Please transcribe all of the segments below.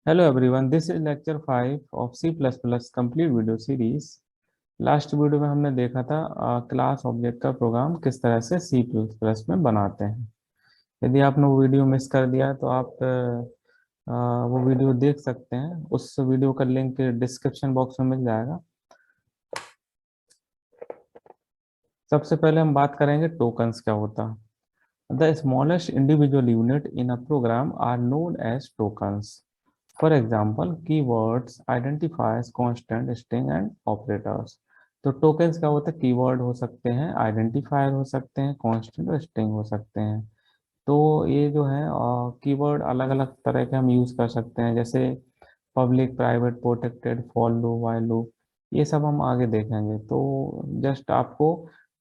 Hello everyone, this is lecture 5 of C++ complete video series। Last video में हमने देखा था क्लास ऑब्जेक्ट का प्रोग्राम किस तरह से C++ में बनाते हैं। यदि आपने वो वीडियो मिस कर दिया है तो आप वो वीडियो देख सकते हैं। उस वीडियो का लिंक डिस्क्रिप्शन बॉक्स में मिल जाएगा। सबसे पहले हम बात करेंगे टोकन्स क्या होता है। The smallest individual unit in a program are known as tokens. For example keywords, identifiers, constant, string and operators. तो टोकन्स क्या होता है? कीवर्ड हो सकते हैं, आइडेंटिफायर हो सकते हैं, कांस्टेंट और स्ट्रिंग हो सकते हैं। तो ये जो है कीवर्ड अलग अलग तरह के हम यूज कर सकते हैं, जैसे public, private, protected, for loop, while loop. ये सब हम आगे देखेंगे। तो जस्ट आपको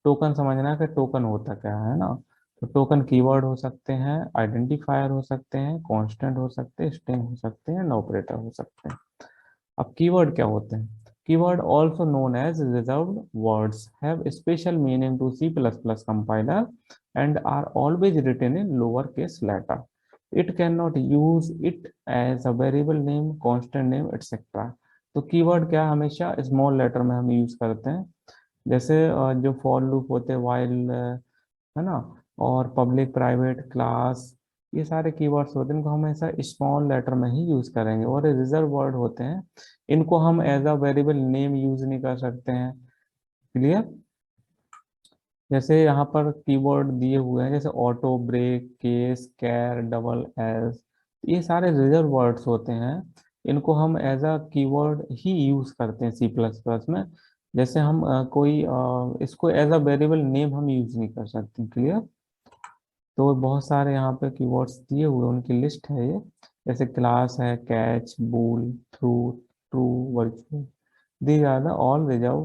टोकन समझना है कि टोकन होता क्या है ना। तो टोकन कीवर्ड हो सकते हैं, आइडेंटिफायर हो सकते हैं, कांस्टेंट हो सकते हैं, स्ट्रिंग हो सकते हैं, ऑपरेटर हो सकते हैं। अब कीवर्ड क्या होते हैं? Keyword also known as reserved words have special meaning to C plus plus compiler and are always written in lower case letter. It can not use it as a variable name, constant name, etcetera. तो keyword क्या हमेशा small letter में हम use करते हैं। जैसे जो for loop होते हैं, वाइल है ना, और पब्लिक, प्राइवेट, क्लास, ये सारे कीवर्ड्स होते हैं। इनको हम ऐसा स्मॉल लेटर में ही यूज करेंगे। और रिजर्व वर्ड होते हैं, इनको हम as a variable name use नहीं कर सकते हैं। क्लियर? जैसे यहाँ पर कीवर्ड दिए हुए हैं, जैसे auto, break, case, char, double else, ये सारे रिजर्व वर्ड्स होते हैं। इनको हम एज अ कीवर्ड ही यूज करते हैं सी प्लस प्लस में। जैसे हम इसको एज अ वेरिएबल नेम हम यूज नहीं कर सकते। क्लियर? तो बहुत सारे यहाँ पे कीवर्ड्स दिए हुए, उनकी लिस्ट है ये। जैसे क्लास है, catch, bool, throw, true, virtual. These are the all reserve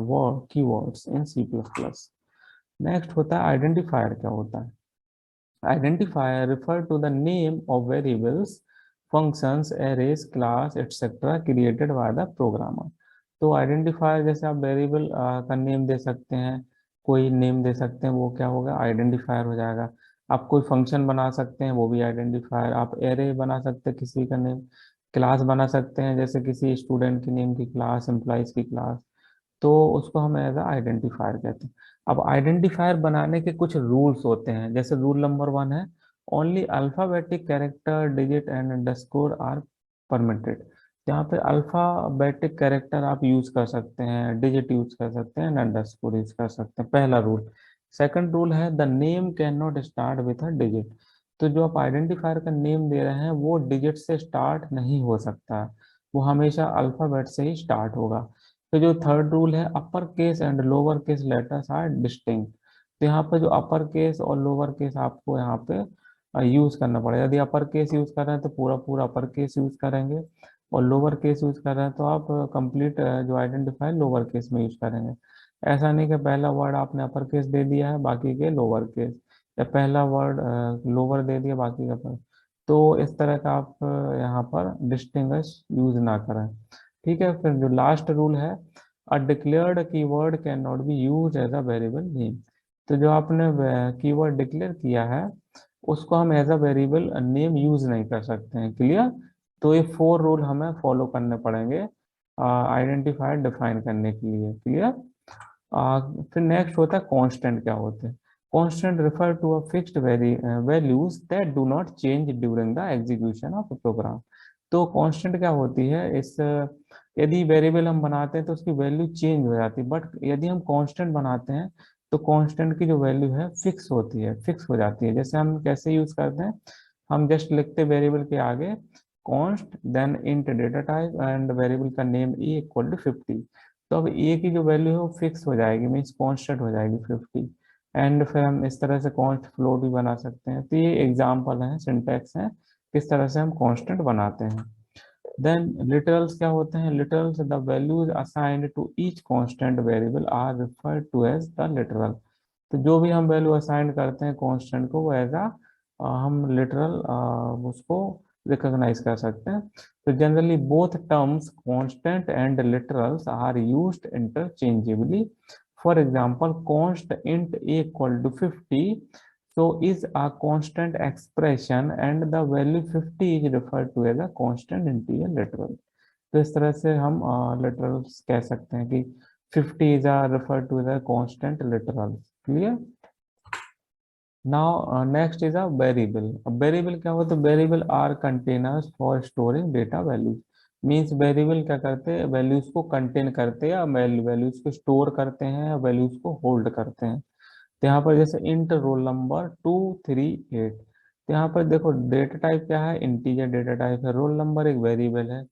word keywords in C plus plus. Next होता है आइडेंटिफायर। क्या होता है? Identifier refer to the name of variables, functions, arrays, class, etc. created by the programmer। तो identifier जैसे आप variable का name दे सकते हैं, कोई नेम दे सकते हैं, वो क्या होगा? आइडेंटिफायर हो जाएगा। आप कोई फंक्शन बना सकते हैं, वो भी आइडेंटिफायर। आप एरे बना सकते हैं, किसी का नेम। क्लास बना सकते हैं, जैसे किसी स्टूडेंट की नेम की क्लास, एम्प्लॉयज की क्लास। तो उसको हम एज आइडेंटिफायर कहते हैं। अब आइडेंटिफायर बनाने के कुछ रूल्स होते हैं। जैसे रूल नंबर 1 है, only alphabetic character, digit and underscore are permitted. यहाँ पे अल्फाबेटिक कैरेक्टर आप यूज कर सकते हैं, डिजिट यूज कर सकते हैं, अंडरस्कोर यूज कर सकते हैं, पहला रूल। सेकंड रूल है, the name can not start with a digit. तो जो आप आइडेंटिफायर का नेम दे रहे हैं वो डिजिट से स्टार्ट नहीं हो सकता है, वो हमेशा अल्फाबेट से ही स्टार्ट होगा। तो जो थर्ड रूल है, upper case and lower case letters are distinct. तो यहाँ पे जो अपर केस और लोअर केस आपको यहाँ पे यूज करना पड़ेगा। यदि अपर केस यूज कर रहे हैं तो पूरा पूरा अपर केस यूज करेंगे, और लोअर केस यूज कर रहे हैं तो आप कंप्लीट जो आइडेंटिफाई लोअर केस में यूज करेंगे। ऐसा नहीं कि पहला वर्ड आपने अपर केस दे दिया है, बाकी के लोअर केस, या पहला वर्ड लोअर दे दिया, बाकी का अपर। तो इस तरह का आप यहाँ पर डिस्टिंग्विश यूज ना करें। ठीक है। फिर जो लास्ट रूल है, a declared keyword can not be use as a variable name. तो जो आपने कीवर्ड डिक्लेयर किया है उसको हम as a variable name use नहीं कर सकते हैं। क्लियर? तो ये 4 रूल हमें फॉलो करने पड़ेंगे आइडेंटिफायर डिफाइन करने के लिए। क्लियर? फिर नेक्स्ट होता है कांस्टेंट। क्या होते हैं? Constant refer to a fixed values that do not change during the execution of program. तो कांस्टेंट क्या होती है? इस यदि वेरिएबल हम बनाते हैं तो उसकी वैल्यू चेंज हो जाती है, बट यदि हम कांस्टेंट बनाते हैं तो कांस्टेंट की जो वैल्यू है फिक्स होती है, फिक्स हो जाती है। जैसे हम कैसे यूज करते हैं, हम जस्ट लिखते वेरिएबल के आगे const, then int data type and variable का नेम ए इक्वल टू 50। तो अब ए की जो वैल्यू है वो फिक्स हो जाएगी, मीन्स कॉन्स्टेंट हो जाएगी 50। एंड फिर हम इस तरह से कॉन्स्ट फ्लोट भी बना सकते हैं। तो ये एग्जाम्पल है, सिंटैक्स है, किस तरह से हम कांस्टेंट बनाते हैं। देन लिटरल्स क्या होते हैं? Literals, the values assigned to each constant variable are referred to as the literal. तो जो भी हम वैल्यू असाइन करते हैं कांस्टेंट को, वो एज आ हम लिटरल उसको रिकॉग्नाइज कर सकते हैं। तो generally both terms constant and literals are used interchangeably. For example, const int a equal to 50, so is a constant expression and the value 50 is referred to as a constant integer literal। तो इस तरह से हम literals कह सकते हैं कि 50 is referred to as a constant literal। Clear. Now next is a variable. अब वेरिएबल क्या होता है? Variable are containers for storing data values. Means variable क्या करते हैं? वैल्यूज को कंटेन करते हैं या वैल्यूज को स्टोर करते हैं या वैल्यूज को होल्ड करते हैं। तो यहाँ पर जैसे इंट रोल नंबर 238, तो यहाँ पर देखो डेटा टाइप क्या है? इंटीजर डेटा टाइप है। रोल नंबर एक वेरिएबल है,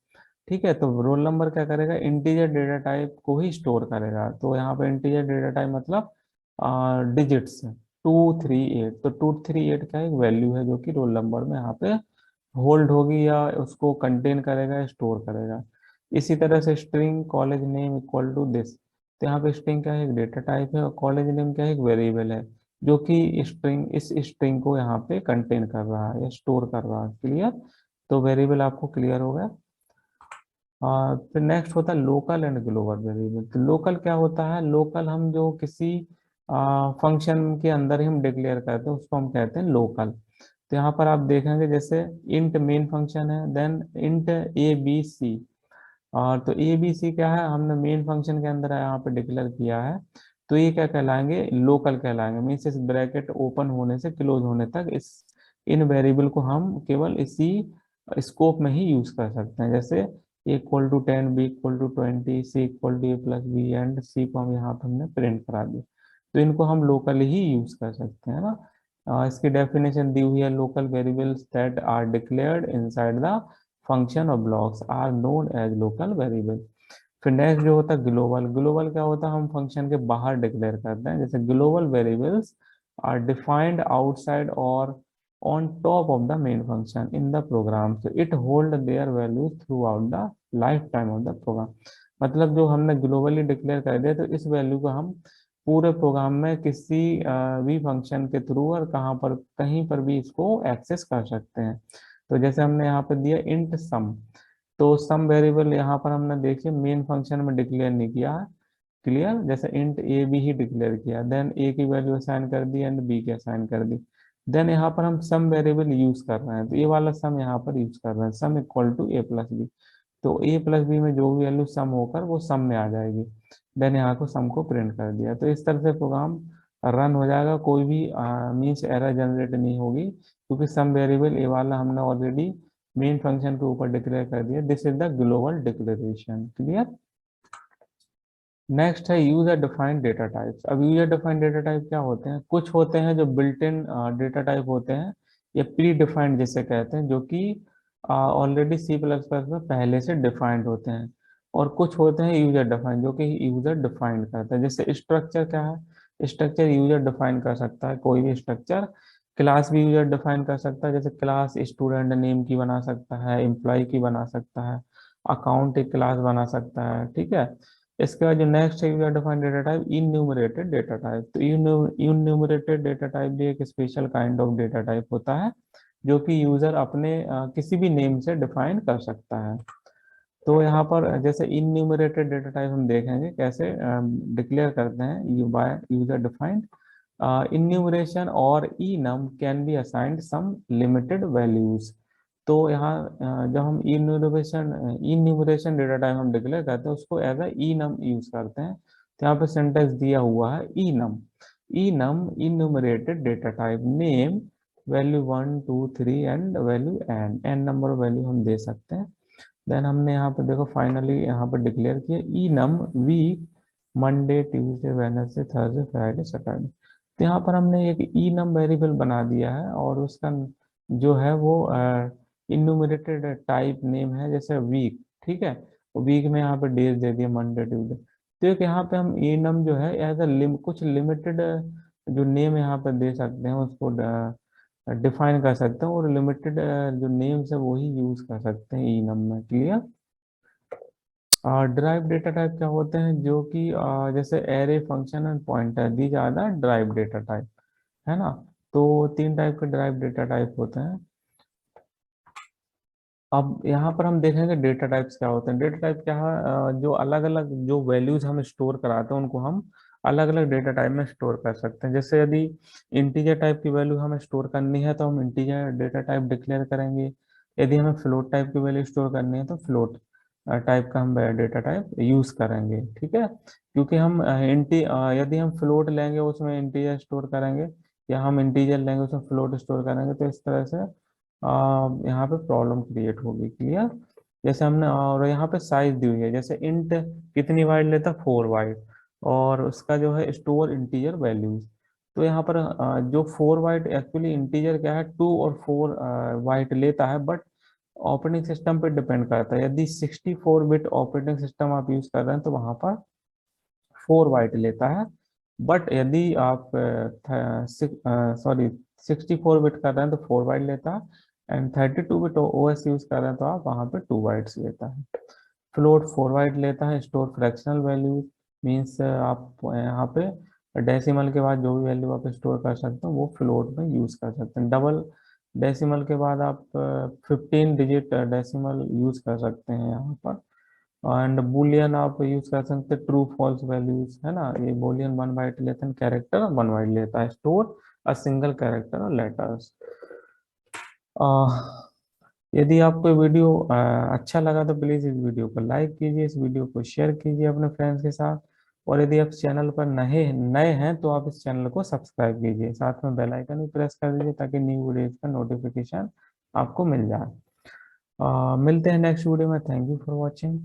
ठीक है। तो रोल नंबर क्या करेगा? इंटीजर डेटा टाइप को ही स्टोर करेगा। तो यहाँ पर इंटीजर डेटा टाइप मतलब डिजिट्स 238। तो 238 का एक वैल्यू है जो कि रोल नंबर में यहाँ पे होल्ड होगी या उसको कंटेन करेगा, स्टोर करेगा। इसी तरह से string college name equal to this. तो यहाँ पे स्ट्रिंग क्या है? एक डेटा टाइप है और कॉलेज नेम क्या है? एक वेरिएबल है जो कि स्ट्रिंग इस स्ट्रिंग को यहाँ पे कंटेन कर रहा है या स्टोर कर रहा है। क्लियर। तो वेरिएबल आपको क्लियर हो गया। फिर नेक्स्ट होता है लोकल एंड ग्लोबल वेरिएबल। तो लोकल क्या होता है? लोकल हम जो किसी फंक्शन के अंदर ही हम डिक्लेयर करते हैं उसको हम कहते हैं लोकल। तो यहाँ पर आप देखेंगे जैसे इंट मेन फंक्शन है, then int a b c. और तो ए बी सी क्या है? हमने मेन फंक्शन के अंदर यहाँ पे डिक्लेयर किया है। तो ये क्या कहलाएंगे? लोकल कहलाएंगे। मीन्स इस ब्रैकेट ओपन होने से क्लोज होने तक इस इन वेरिएबल को हम केवल इसी स्कोप में ही यूज कर सकते हैं। जैसे A equal to 10, B equal to 20, C equal to A plus B, and C को हम यहाँ पे हमने प्रिंट करा दिया। तो इनको हम लोकली ही यूज कर सकते हैं ना। इसकी डेफिनेशन दी हुई है, local variables that are declared inside the function और blocks are known as local variable. फिर नेक्स्ट जो होता है ग्लोबल। ग्लोबल क्या होता है? हम फंक्शन के बाहर डिक्लेयर करते हैं। जैसे global variables are defined outside और on top of the main function in the program, so it hold their values throughout the lifetime of the program। मतलब जो हमने ग्लोबली डिक्लेयर कर दिया तो इस वैल्यू को हम पूरे प्रोग्राम में किसी भी फंक्शन के थ्रू और कहाँ पर कहीं पर भी इसको एक्सेस कर सकते हैं। तो जैसे हमने यहाँ पे दिया इंट सम। तो सम वेरिएबल यहाँ पर हमने देखिए मेन फंक्शन में डिक्लेयर नहीं किया है। क्लियर। जैसे इंट ए बी ही डिक्लेयर किया, देन ए की वैल्यू असाइन कर दी एंड बी की असाइन कर दी। देन यहाँ पर हम सम वेरिएबल यूज कर रहे हैं, तो ये वाला सम यहाँ पर यूज कर रहे हैं, sum equal to A plus b. तो ए प्लस बी में जो भी वैल्यू सम होकर वो सम में आ जाएगी। देन यहाँ को सम को प्रिंट कर दिया। तो इस तरह से प्रोग्राम रन हो जाएगा, कोई भी मीन्स एरर जनरेट नहीं होगी, क्योंकि सम वेरिएबल ए वाला हमने ऑलरेडी मेन फंक्शन के ऊपर डिक्लेयर कर दिया। This is the global declaration. Clear. Next है यूजर डिफाइंड डेटा टाइप्स। अब यूजर डिफाइंड डेटा टाइप क्या होते हैं? कुछ होते हैं जो बिल्ट इन डेटा टाइप होते हैं या प्री डिफाइंड जिसे कहते हैं, जो कि ऑलरेडी सी प्लस प्लस में पहले से डिफाइंड होते हैं। और कुछ होते हैं यूजर डिफाइंड जो कि यूजर डिफाइंड करता है। जैसे स्ट्रक्चर क्या है? स्ट्रक्चर यूजर डिफाइन कर सकता है कोई भी स्ट्रक्चर। क्लास भी यूजर डिफाइन कर सकता है। जैसे क्लास स्टूडेंट नेम की बना सकता है, एम्प्लॉय की बना सकता है, अकाउंट एक क्लास बना सकता है। ठीक है। इसके बाद जो नेक्स्ट है user defined data type enumerated data type. तो इनन्यूमरेटेड डेटा टाइप भी एक special kind of data type होता है जो कि यूजर अपने किसी भी नेम से डिफाइन कर सकता है। तो यहाँ पर जैसे इनन्यूमरेटेड डेटा टाइप हम देखेंगे कैसे डिक्लेयर करते हैं you by user defined enumeration और enum can be assigned some limited values. तो यहाँ जब हम इन्यूमरेशन डेटा टाइप हम डिक्लेयर करते हैं उसको एज ए enum यूज करते हैं। तो यहाँ पे सिंटेक्स दिया हुआ है enum enumerated data type name value 1 2 3 and value n number value हम दे सकते हैं। देन हमने यहाँ पे देखो फाइनली यहाँ पे डिक्लेयर किया enum week Monday Tuesday Wednesday Thursday Friday Saturday. तो यहाँ पर हमने एक enum वेरिएबल बना दिया है और उसका जो है वो इन्यूमरेटेड टाइप नेम है जैसे वीक। ठीक है। वीक में यहाँ पे डेज दे दिया मंडे ट्यूसडे। तो एक यहाँ पे हम enum जो है एज अ कुछ लिमिटेड जो नेम यहाँ पे दे सकते हैं उसको डिफाइन कर सकते हैं और लिमिटेड जो नेम्स है वही यूज कर सकते हैं enum में। क्लियर। ड्राइव डेटा टाइप क्या होते हैं? जो कि जैसे array function and pointer, these are the derived data type, है ना। तो तीन टाइप के ड्राइव डेटा टाइप होते हैं। अब यहाँ पर हम देखेंगे डेटा टाइप्स क्या होते हैं। डेटा टाइप क्या है? जो अलग अलग जो वैल्यूज हम स्टोर कराते हैं उनको हम अलग अलग डेटा टाइप में स्टोर कर सकते हैं। जैसे यदि इंटीजर टाइप की वैल्यू हमें स्टोर करनी है तो हम इंटीजर डेटा टाइप डिक्लेयर करेंगे। यदि हमें फ्लोट टाइप की वैल्यू स्टोर करनी है तो फ्लोट टाइप का हम डेटा टाइप यूज करेंगे। ठीक है, क्योंकि हम यदि हम फ्लोट लेंगे उसमें इंटीजर स्टोर करेंगे, या हम इंटीजर लेंगे उसमें फ्लोट स्टोर करेंगे, तो इस तरह से यहाँ पे प्रॉब्लम क्रिएट होगी। क्लियर? जैसे हमने, और यहाँ पे साइज दी हुई है, जैसे इंट कितनी बाइट लेता, 4 बाइट, और उसका जो है स्टोर इंटीजर वैल्यूज। तो यहाँ पर जो 4 बाइट एक्चुअली इंटीजर क्या है, 2 और 4 बाइट लेता है, बट ऑपरेटिंग सिस्टम पे डिपेंड करता है। यदि 64 बिट ऑपरेटिंग सिस्टम आप यूज कर रहे हैं तो वहां पर 4 बाइट लेता है। बट यदि आप 64 बिट कर रहे हैं तो 4 बाइट लेता है, एंड 32 बिट ओएस यूज कर रहे हैं तो आप वहां पे 2 बाइट्स लेता है। फ्लोट 4 बाइट लेता है। स्टोर फ्रैक्शनल वैल्यू मीन्स आप यहाँ पे डेसिमल के बाद जो भी वैल्यू आप स्टोर कर सकते हो वो फ्लोट में यूज कर सकते हैं। डबल डेसिमल के बाद आप 15 डिजिट डेसिमल यूज कर सकते हैं यहाँ पर। एंड बुलियन आप यूज कर सकते हैं, ट्रू फॉल्स वैल्यूज, है ना। ये बुलियन 1 बाइट लेते हैं, कैरेक्टर 1 बाइट लेता है, स्टोर अ सिंगल कैरेक्टर और लेटर्स। यदि आपको वीडियो अच्छा लगा तो प्लीज इस वीडियो को लाइक कीजिए, इस वीडियो को शेयर कीजिए अपने फ्रेंड्स के साथ। और यदि आप चैनल पर नए नए हैं तो आप इस चैनल को सब्सक्राइब कीजिए, साथ में बेल आइकन भी प्रेस कर दीजिए ताकि न्यू वीडियोज का नोटिफिकेशन आपको मिल जाए। मिलते हैं नेक्स्ट वीडियो में। Thank you for watching.